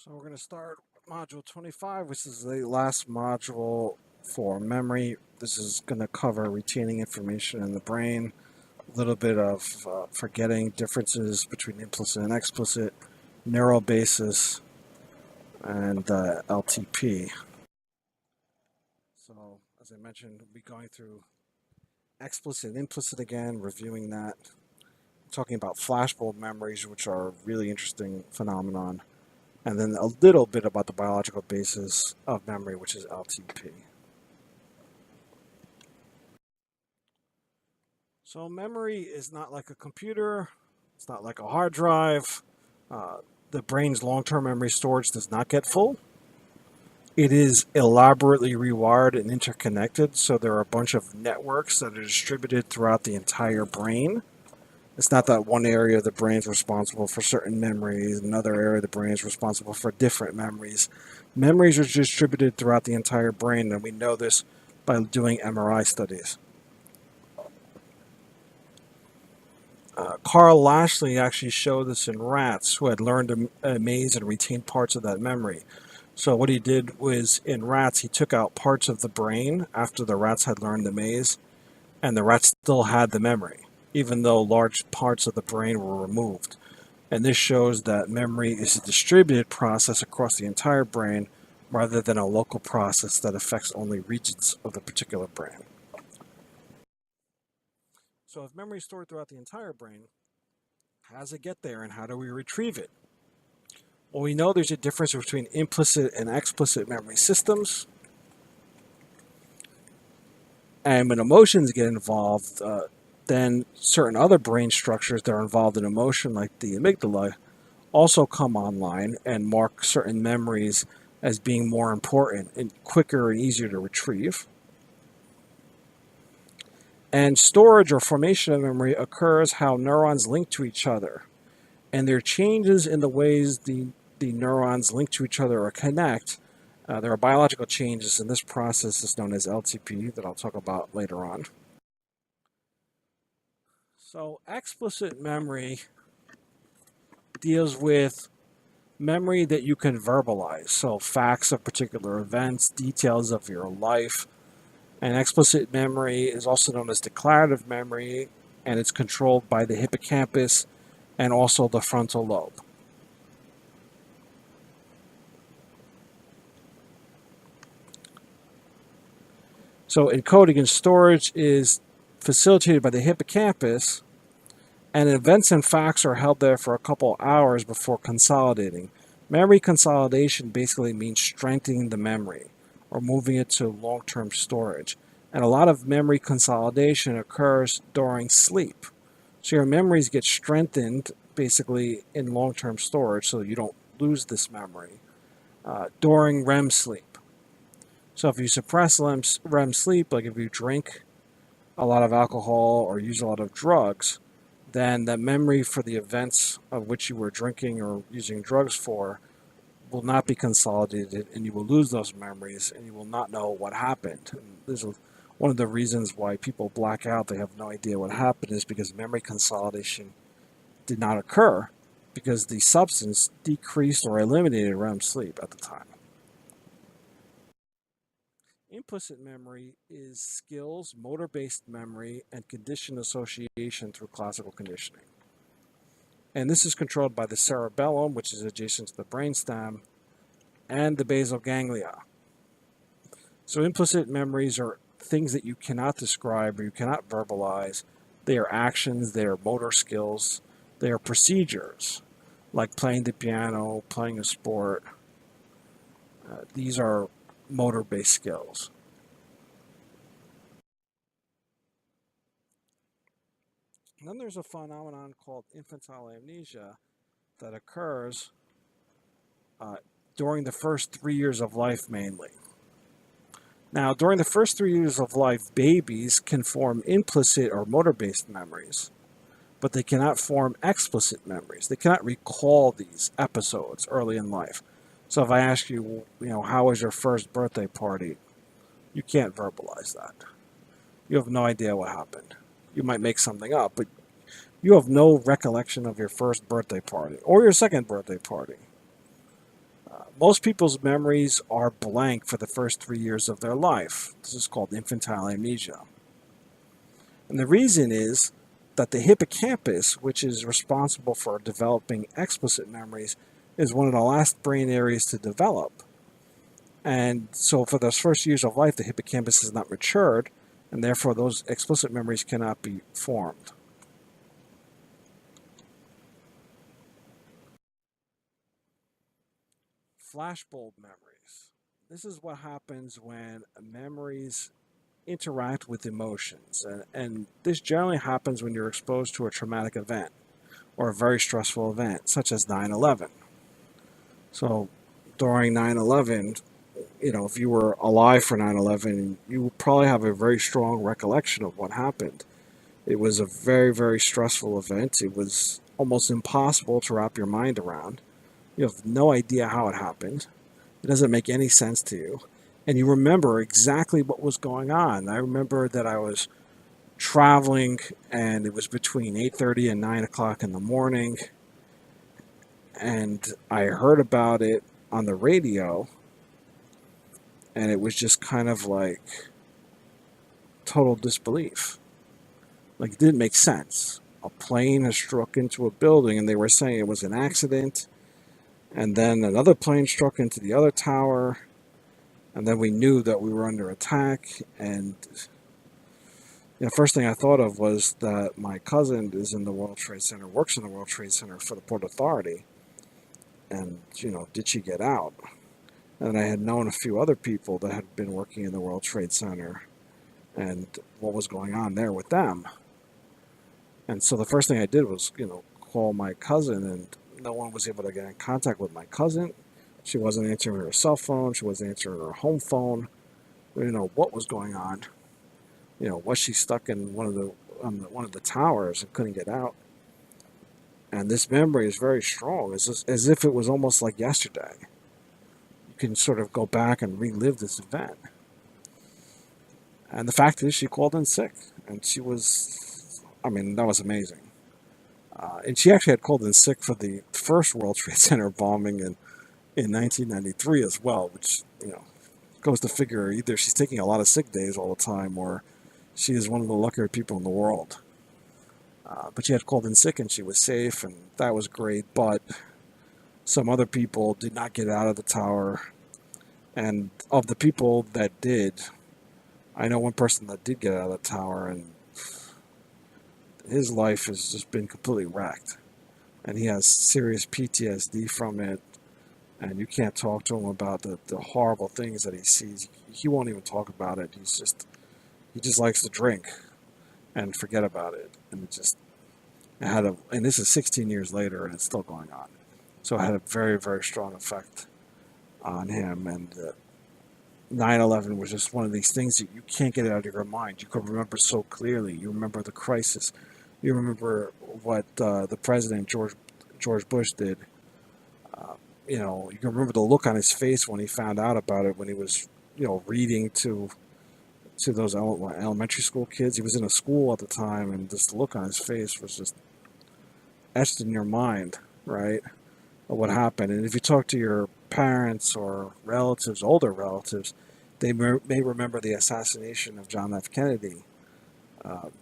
So we're going to start module 25, which is the last module for memory. This is going to cover retaining information in the brain, a little bit of forgetting, differences between implicit and explicit, neural basis, and LTP. So as I mentioned, we'll be going through explicit and implicit again, reviewing that, talking about flashbulb memories, which are a really interesting phenomenon, and then a little bit about the biological basis of memory, which is LTP. So memory is not like a computer. It's not like a hard drive. The brain's long-term memory storage does not get full. It is elaborately rewired and interconnected, so there are a bunch of networks that are distributed throughout the entire brain. It's not that one area of the brain is responsible for certain memories, another area of the brain is responsible for different memories. Memories are distributed throughout the entire brain, and we know this by doing MRI studies. Carl Lashley actually showed this in rats who had learned a maze and retained parts of that memory. So what he did was, in rats, he took out parts of the brain after the rats had learned the maze, and the rats still had the memory, even though large parts of the brain were removed. And this shows that memory is a distributed process across the entire brain rather than a local process that affects only regions of the particular brain. So if memory is stored throughout the entire brain, how does it get there and how do we retrieve it? Well, we know there's a difference between implicit and explicit memory systems. And when emotions get involved, then certain other brain structures that are involved in emotion, like the amygdala, also come online and mark certain memories as being more important and quicker and easier to retrieve. And storage or formation of memory occurs how neurons link to each other. And there are changes in the ways the neurons link to each other or connect. There are biological changes, and this process is known as LTP that I'll talk about later on. So explicit memory deals with memory that you can verbalize. So facts of particular events, details of your life. And explicit memory is also known as declarative memory, and it's controlled by the hippocampus and also the frontal lobe. So encoding and storage is facilitated by the hippocampus, and events and facts are held there for a couple hours before consolidating. Memory consolidation basically means strengthening the memory or moving it to long-term storage. And a lot of memory consolidation occurs during sleep. So your memories get strengthened basically in long-term storage so you don't lose this memory during REM sleep. So if you suppress REM sleep, like if you drink a lot of alcohol or use a lot of drugs, then the memory for the events of which you were drinking or using drugs for will not be consolidated, and you will lose those memories and you will not know what happened. And this is one of the reasons why people black out. They have no idea what happened is because memory consolidation did not occur because the substance decreased or eliminated REM sleep at the time. Implicit memory is skills, motor-based memory, and condition association through classical conditioning. And this is controlled by the cerebellum, which is adjacent to the brainstem, and the basal ganglia. So implicit memories are things that you cannot describe or you cannot verbalize. They are actions, they are motor skills, they are procedures, like playing the piano, playing a sport. These are motor-based skills. And then there's a phenomenon called infantile amnesia that occurs during the first 3 years of life mainly. Now, during the first 3 years of life, babies can form implicit or motor-based memories, but they cannot form explicit memories. They cannot recall these episodes early in life. So if I ask you, how was your first birthday party? You can't verbalize that. You have no idea what happened. You might make something up, but you have no recollection of your first birthday party or your second birthday party. most people's memories are blank for the first 3 years of their life. This is called infantile amnesia. And the reason is that the hippocampus, which is responsible for developing explicit memories, is one of the last brain areas to develop. And so for those first years of life, the hippocampus is not matured, and therefore those explicit memories cannot be formed. Flashbulb memories. This is what happens when memories interact with emotions. And this generally happens when you're exposed to a traumatic event or a very stressful event, such as 9/11. So during 9/11, if you were alive for 9/11, you would probably have a very strong recollection of what happened. It was a very, very stressful event. It was almost impossible to wrap your mind around. You have no idea how it happened. It doesn't make any sense to you. And you remember exactly what was going on. I remember that I was traveling and it was between 8:30 and 9 o'clock in the morning. And I heard about it on the radio. And it was just kind of like total disbelief. Like, it didn't make sense. A plane has struck into a building and they were saying it was an accident. And then another plane struck into the other tower. And then we knew that we were under attack. And the first thing I thought of was that my cousin is in the World Trade Center, works in the World Trade Center for the Port Authority. And, did she get out? And I had known a few other people that had been working in the World Trade Center and what was going on there with them. And so the first thing I did was, call my cousin, and no one was able to get in contact with my cousin. She wasn't answering her cell phone. She wasn't answering her home phone. What was going on? Was she stuck in one of the towers and couldn't get out? And this memory is very strong, as if it was almost like yesterday. You can sort of go back and relive this event. And the fact is, she called in sick, and that was amazing. And she actually had called in sick for the first World Trade Center bombing in 1993 as well, which, goes to figure either she's taking a lot of sick days all the time or she is one of the luckier people in the world. But she had called in sick and she was safe, and that was great. But some other people did not get out of the tower. And of the people that did, I know one person that did get out of the tower, and his life has just been completely wrecked. And he has serious PTSD from it. And you can't talk to him about the horrible things that he sees. He won't even talk about it. He just likes to drink and forget about it. And and this is 16 years later and it's still going on. So it had a very, very strong effect on him. And 9/11 was just one of these things that you can't get out of your mind. You can remember so clearly. You remember the crisis. You remember what the president, George Bush, did. You can remember the look on his face when he found out about it, when he was, reading to those elementary school kids. He was in a school at the time, and this look on his face was just etched in your mind, right, of what happened. And if you talk to your parents or relatives, older relatives, they may remember the assassination of John F. Kennedy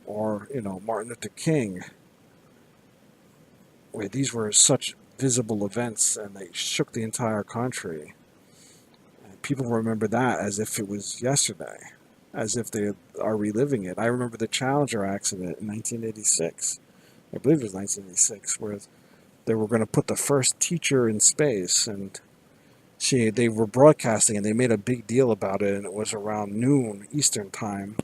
or, Martin Luther King, where these were such visible events and they shook the entire country. And people remember that as if it was yesterday, as if they are reliving it. I remember the Challenger accident in 1986. I believe it was 1986, where they were going to put the first teacher in space, and they were broadcasting and they made a big deal about it, and it was around noon Eastern time.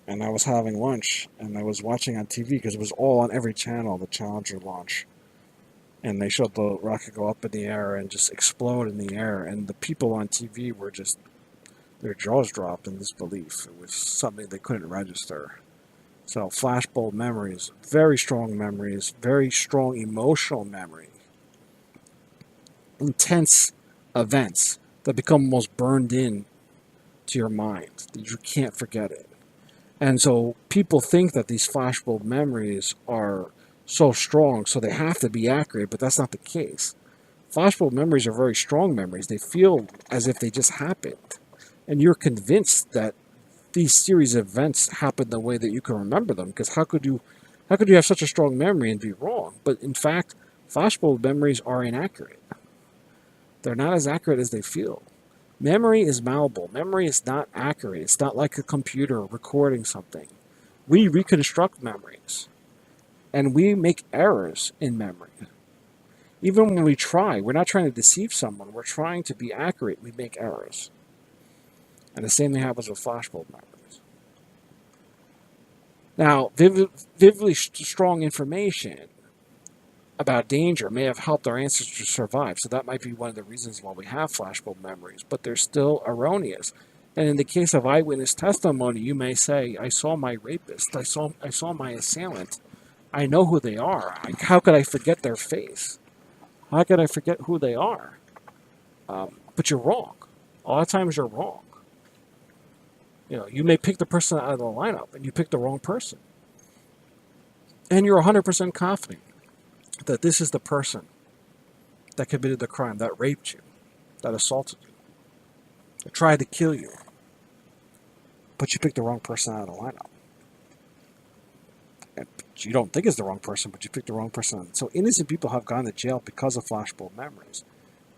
And I was having lunch and I was watching on TV because it was all on every channel, the Challenger launch. And they showed the rocket go up in the air and just explode in the air. And the people on TV were just, their jaws dropped in disbelief. It was something they couldn't register. So flashbulb memories, very strong emotional memory. Intense events that become almost burned in to your mind, that you can't forget it. And so people think that these flashbulb memories are so strong, so they have to be accurate, but that's not the case. Flashbulb memories are very strong memories. They feel as if they just happened. And you're convinced that these series of events happen the way that you can remember them, because how could you have such a strong memory and be wrong? But in fact, flashbulb memories are inaccurate. They're not as accurate as they feel. Memory is malleable. Memory is not accurate. It's not like a computer recording something. We reconstruct memories, and we make errors in memory. Even when we try, we're not trying to deceive someone. We're trying to be accurate. We make errors. And the same thing happens with flashbulb memories. Now, vividly strong information about danger may have helped our ancestors survive. So that might be one of the reasons why we have flashbulb memories, but they're still erroneous. And in the case of eyewitness testimony, you may say, I saw my rapist, I saw my assailant, I know who they are. How could I forget their face? How could I forget who they are? But you're wrong. A lot of times you're wrong. You may pick the person out of the lineup, and you pick the wrong person. And you're 100% confident that this is the person that committed the crime, that raped you, that assaulted you, that tried to kill you. But you picked the wrong person out of the lineup. And you don't think it's the wrong person, but you picked the wrong person. So innocent people have gone to jail because of flashbulb memories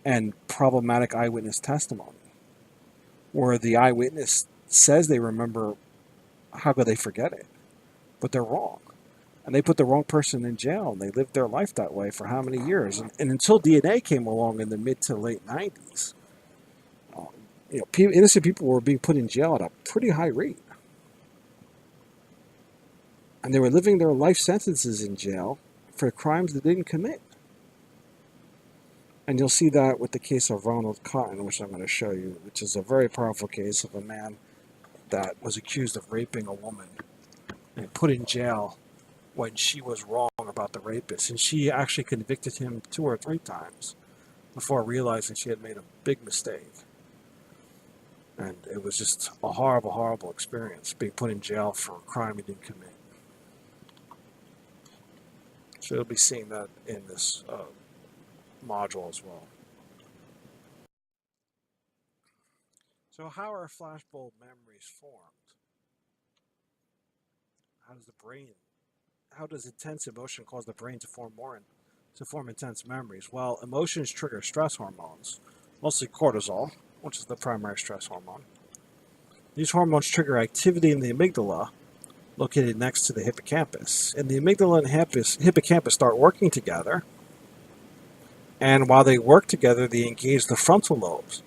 and problematic eyewitness testimony, where the eyewitness says they remember, how could they forget it? But they're wrong. And they put the wrong person in jail, and they lived their life that way for how many years? And until DNA came along in the mid to late 90s, innocent people were being put in jail at a pretty high rate. And they were living their life sentences in jail for crimes they didn't commit. And you'll see that with the case of Ronald Cotton, which I'm going to show you, which is a very powerful case of a man that was accused of raping a woman and put in jail when she was wrong about the rapist. And she actually convicted him 2 or 3 times before realizing she had made a big mistake. And it was just a horrible, horrible experience, being put in jail for a crime he didn't commit. So you'll be seeing that in this module as well. So how are flashbulb memories formed? How does intense emotion cause the brain to form intense memories? Well, emotions trigger stress hormones, mostly cortisol, which is the primary stress hormone. These hormones trigger activity in the amygdala, located next to the hippocampus. And the amygdala and hippocampus start working together. And while they work together, they engage the frontal lobes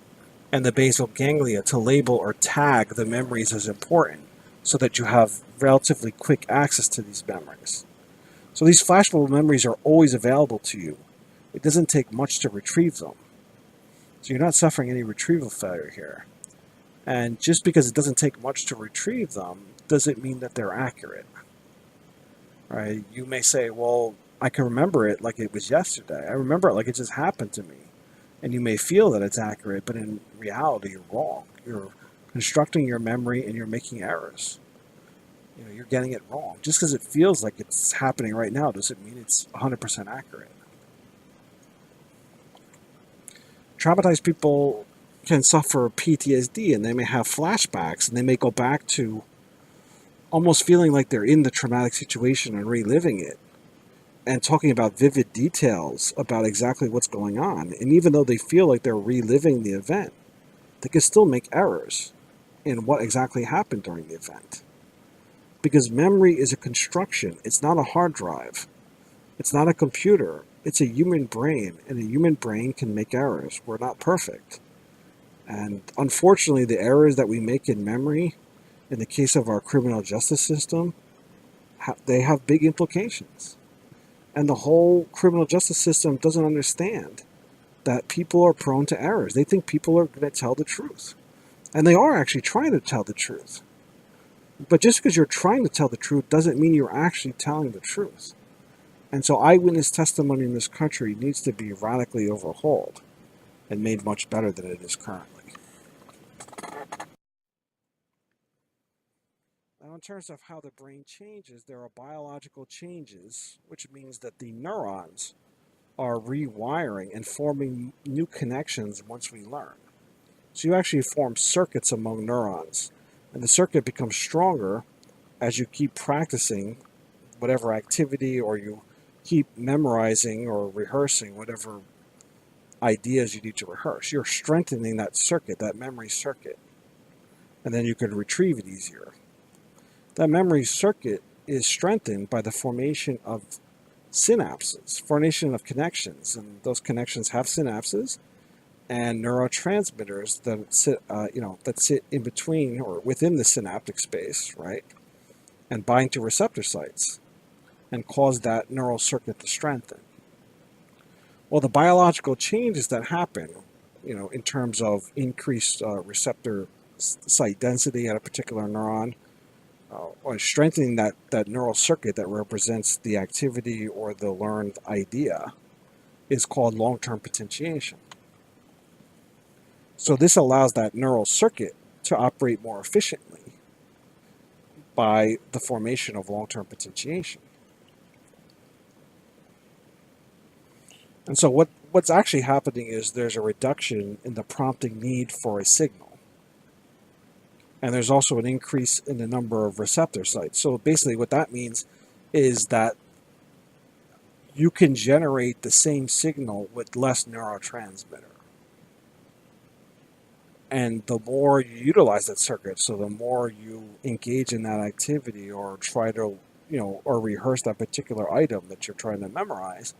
and the basal ganglia to label or tag the memories as important, so that you have relatively quick access to these memories. So these flashbulb memories are always available to you. It doesn't take much to retrieve them. So you're not suffering any retrieval failure here. And just because it doesn't take much to retrieve them doesn't mean that they're accurate. Right? You may say, well, I can remember it like it was yesterday. I remember it like it just happened to me. And you may feel that it's accurate, but in reality, you're wrong. You're constructing your memory and you're making errors. You're getting it wrong. Just because it feels like it's happening right now doesn't mean it's 100% accurate. Traumatized people can suffer PTSD, and they may have flashbacks, and they may go back to almost feeling like they're in the traumatic situation and reliving it, and talking about vivid details about exactly what's going on. And even though they feel like they're reliving the event, they can still make errors in what exactly happened during the event. Because memory is a construction. It's not a hard drive. It's not a computer. It's a human brain, and a human brain can make errors. We're not perfect. And unfortunately, the errors that we make in memory, in the case of our criminal justice system, they have big implications. And the whole criminal justice system doesn't understand that people are prone to errors. They think people are going to tell the truth. And they are actually trying to tell the truth. But just because you're trying to tell the truth doesn't mean you're actually telling the truth. And so eyewitness testimony in this country needs to be radically overhauled and made much better than it is currently. Now, in terms of how the brain changes, there are biological changes, which means that the neurons are rewiring and forming new connections once we learn. So you actually form circuits among neurons, and the circuit becomes stronger as you keep practicing whatever activity, or you keep memorizing or rehearsing whatever ideas you need to rehearse. You're strengthening that circuit, that memory circuit, and then you can retrieve it easier. That memory circuit is strengthened by the formation of synapses, formation of connections, and those connections have synapses and neurotransmitters that sit in between or within the synaptic space, right, and bind to receptor sites and cause that neural circuit to strengthen. Well, the biological changes that happen, in terms of increased receptor site density at a particular neuron, or strengthening that neural circuit that represents the activity or the learned idea, is called long-term potentiation. So this allows that neural circuit to operate more efficiently by the formation of long-term potentiation. And so what's actually happening is there's a reduction in the prompting need for a signal. And there's also an increase in the number of receptor sites. So basically what that means is that you can generate the same signal with less neurotransmitter. And the more you utilize that circuit, so the more you engage in that activity or try to, or rehearse that particular item that you're trying to memorize,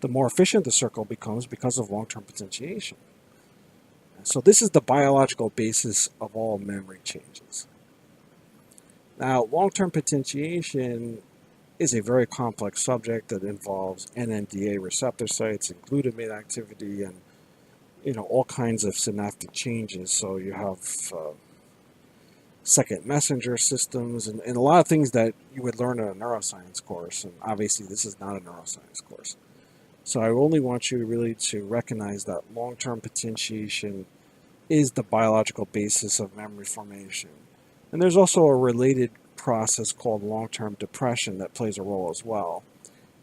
the more efficient the circle becomes because of long-term potentiation. So this is the biological basis of all memory changes. Now, long-term potentiation is a very complex subject that involves NMDA receptor sites and glutamate activity and all kinds of synaptic changes. So you have second messenger systems and a lot of things that you would learn in a neuroscience course. And obviously this is not a neuroscience course. So I only want you really to recognize that long-term potentiation is the biological basis of memory formation. And there's also a related process called long-term depression that plays a role as well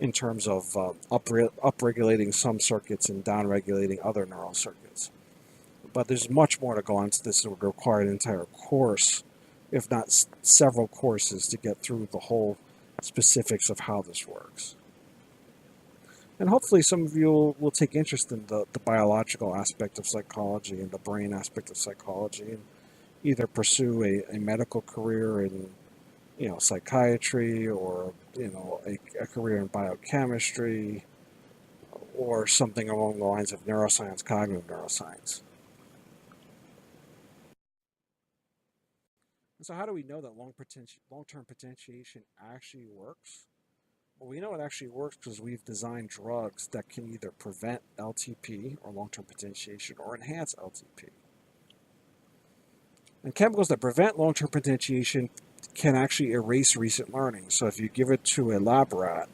in terms of upregulating some circuits and downregulating other neural circuits. But there's much more to go into this. It would require an entire course, if not several courses, to get through the whole specifics of how this works. And hopefully some of you will take interest in the biological aspect of psychology and the brain aspect of psychology, and either pursue a medical career in psychiatry, or a career in biochemistry, or something along the lines of neuroscience, cognitive neuroscience. And so how do we know that long-term potentiation actually works? Well, we know it actually works because we've designed drugs that can either prevent LTP, or long-term potentiation, or enhance LTP. And chemicals that prevent long-term potentiation can actually erase recent learning. So if you give it to a lab rat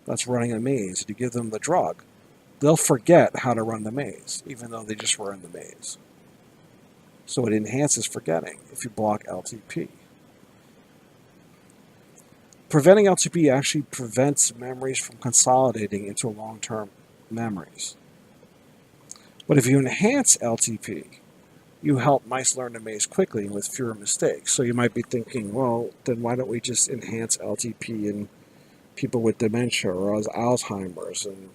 that's running a maze, and you give them the drug, they'll forget how to run the maze, even though they just were in the maze. So it enhances forgetting if you block LTP. Preventing LTP actually prevents memories from consolidating into long-term memories. But if you enhance LTP, you help mice learn the maze quickly and with fewer mistakes. So you might be thinking, well, then why don't we just enhance LTP in people with dementia or Alzheimer's? And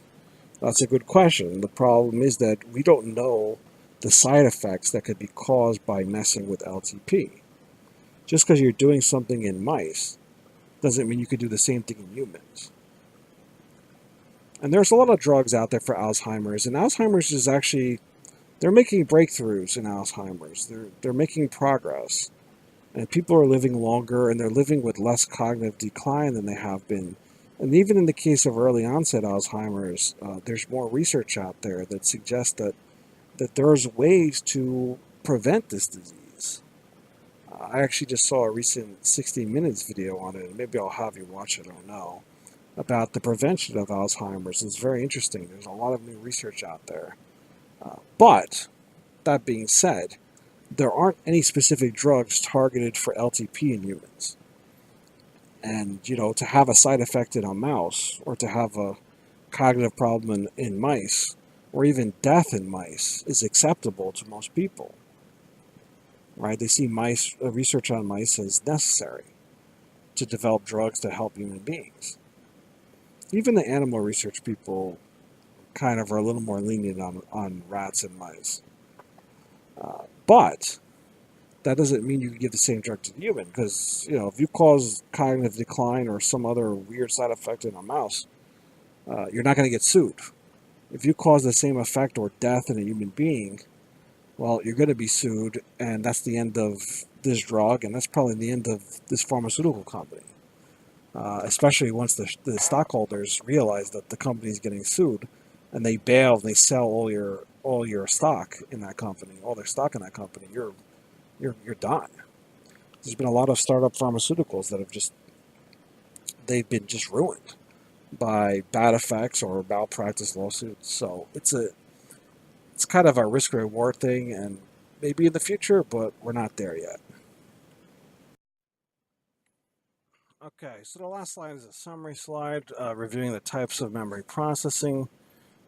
that's a good question. The problem is that we don't know the side effects that could be caused by messing with LTP. Just because you're doing something in mice doesn't mean you could do the same thing in humans. And there's a lot of drugs out there for Alzheimer's, and Alzheimer's is actually, they're making breakthroughs in Alzheimer's. They're making progress. And people are living longer, and they're living with less cognitive decline than they have been. And even in the case of early onset Alzheimer's, there's more research out there that suggests that there's ways to prevent this disease. I actually just saw a recent 60 Minutes video on it, and maybe I'll have you watch it, I don't know, about the prevention of Alzheimer's. It's very interesting. There's a lot of new research out there. But, that being said, there aren't any specific drugs targeted for LTP in humans. And, to have a side effect in a mouse, or to have a cognitive problem in mice, or even death in mice, is acceptable to most people, right? They see mice research on mice as necessary to develop drugs to help human beings. Even the animal research people kind of are a little more lenient on rats and mice. But that doesn't mean you can give the same drug to the human, because if you cause cognitive decline or some other weird side effect in a mouse, you're not going to get sued. If you cause the same effect or death in a human being, well, you're going to be sued, and that's the end of this drug, and that's probably the end of this pharmaceutical company. Especially once the stockholders realize that the company is getting sued, and they bail and they sell all your stock in that company, all their stock in that company, you're done. There's been a lot of startup pharmaceuticals that they've been just ruined by bad effects or malpractice lawsuits. So it's kind of a risk reward thing, and maybe in the future, but we're not there yet. Okay, so the last slide is a summary slide reviewing the types of memory processing.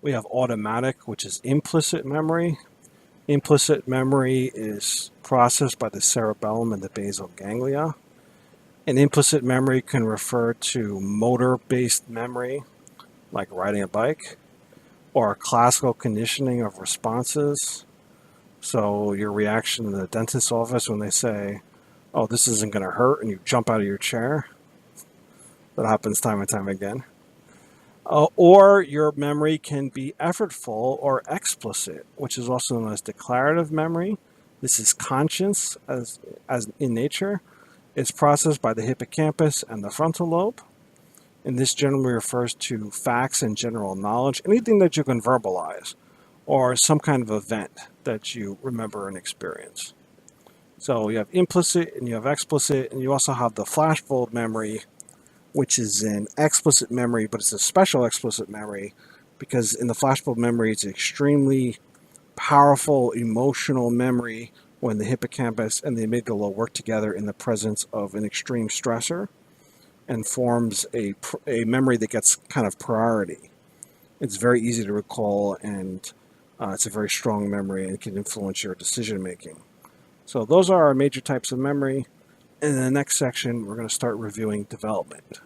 We have automatic, which is implicit memory. Implicit memory is processed by the cerebellum and the basal ganglia. An implicit memory can refer to motor-based memory, like riding a bike, or classical conditioning of responses. So your reaction in the dentist's office when they say, "Oh, this isn't going to hurt," and you jump out of your chair. That happens time and time again. Or your memory can be effortful or explicit, which is also known as declarative memory. This is conscious as in nature. It's processed by the hippocampus and the frontal lobe. And this generally refers to facts and general knowledge, anything that you can verbalize, or some kind of event that you remember and experience. So you have implicit and you have explicit, and you also have the flashbulb memory, which is an explicit memory, but it's a special explicit memory because in the flashbulb memory, it's extremely powerful emotional memory when the hippocampus and the amygdala work together in the presence of an extreme stressor and forms a memory that gets kind of priority. It's very easy to recall, and it's a very strong memory and can influence your decision making. So those are our major types of memory. In the next section, we're going to start reviewing development.